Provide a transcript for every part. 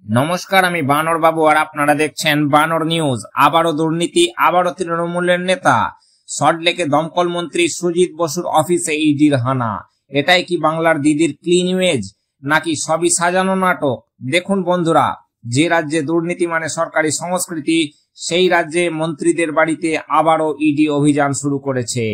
নমস্কার, আমি বানর বাবু আর আপনারা দেখছেন বানর নিউজ। আবারও দুর্নীতি, আবারও তৃণমূলের নেতা। সল্টলেকে দমকল মন্ত্রী সুজিত বসুর অফিসে ইডির হানা। এটাই কি বাংলার দিদির ক্লিন ইমেজ, নাকি সবই সাজানো নাটক? দেখুন বন্ধুরা, যে রাজ্যে দুর্নীতি মানে সরকারি সংস্কৃতি, সেই রাজ্যে মন্ত্রীদের বাড়িতে আবারও ইডি অভিযান শুরু করেছে।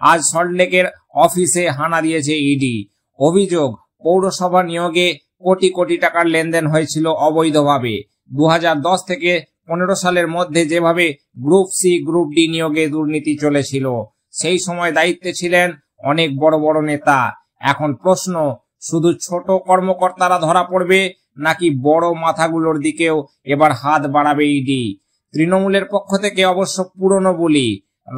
আজ সল্টলেকের অফিসে হানা দিয়েছে ইডি। অভিযোগ, পৌরসভা নিয়োগে কোটি কোটি টাকার লেনদেন হয়েছিল অবৈধভাবে। 2010 থেকে 15 সালের মধ্যে যেভাবে গ্রুপ সি গ্রুপ ডি নিয়োগে দুর্নীতি চলেছিল, সেই সময় দায়িত্বে ছিলেন অনেক বড় বড় নেতা। এখন প্রশ্ন, শুধু ছোট কর্মকর্তারা ধরা পড়বে, নাকি বড় মাথাগুলোর দিকেও এবার হাত বাড়াবে ইডি? তৃণমূলের পক্ষ থেকে অবশ্য পুরনো বলি,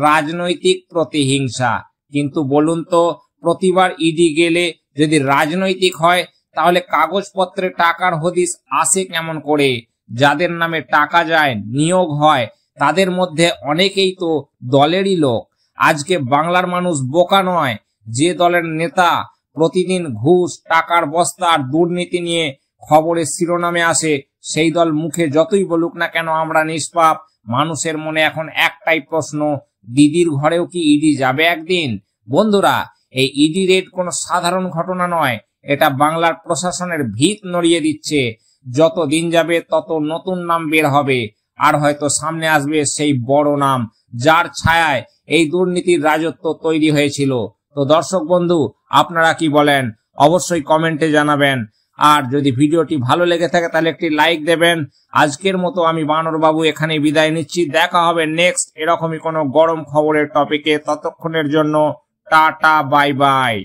রাজনৈতিক প্রতিহিংসা। কিন্তু বলুন তো, প্রতিবার ইডি গেলে যদি রাজনৈতিক হয়, তাহলে কাগজপত্রে টাকার হদিস আসে কেমন করে? যাদের নামে টাকা যায়, নিয়োগ হয়, তাদের মধ্যে অনেকেই তো দলেরই লোক। আজকে বাংলার মানুষ বোকা নয়। যে দলের নেতা প্রতিদিন ঘুষ, টাকার বস্তা আর দুর্নীতি নিয়ে খবরের শিরোনামে আসে, সেই দল মুখে যতই বলুক না কেন আমরা নিষ্পাপ, মানুষের মনে এখন একটাই প্রশ্ন, দিদির ঘরেও কি ইডি যাবে একদিন? বন্ধুরা, এই ইডি রেড কোনো সাধারণ ঘটনা নয়, এটা বাংলার প্রশাসনের ভিত নড়িয়ে দিচ্ছে। যত দিন যাবে তত নতুন নাম বের হবে, আর হয়তো সামনে আসবে সেই বড় নাম যার ছায়ায় এই দুর্নীতির রাজত্ব তৈরি হয়েছিল। তো দর্শক বন্ধু, আপনারা কি বলেন অবশ্যই কমেন্টে জানাবেন। আর যদি ভিডিওটি ভালো লেগে থাকে তাহলে একটি লাইক দেবেন। আজকের মতো আমি বানর বাবু এখানে বিদায় নিচ্ছি। দেখা হবে নেক্সট এরকমই কোনো গরম খবরের টপিকে। ততক্ষণের জন্য টাটা, বাই বাই।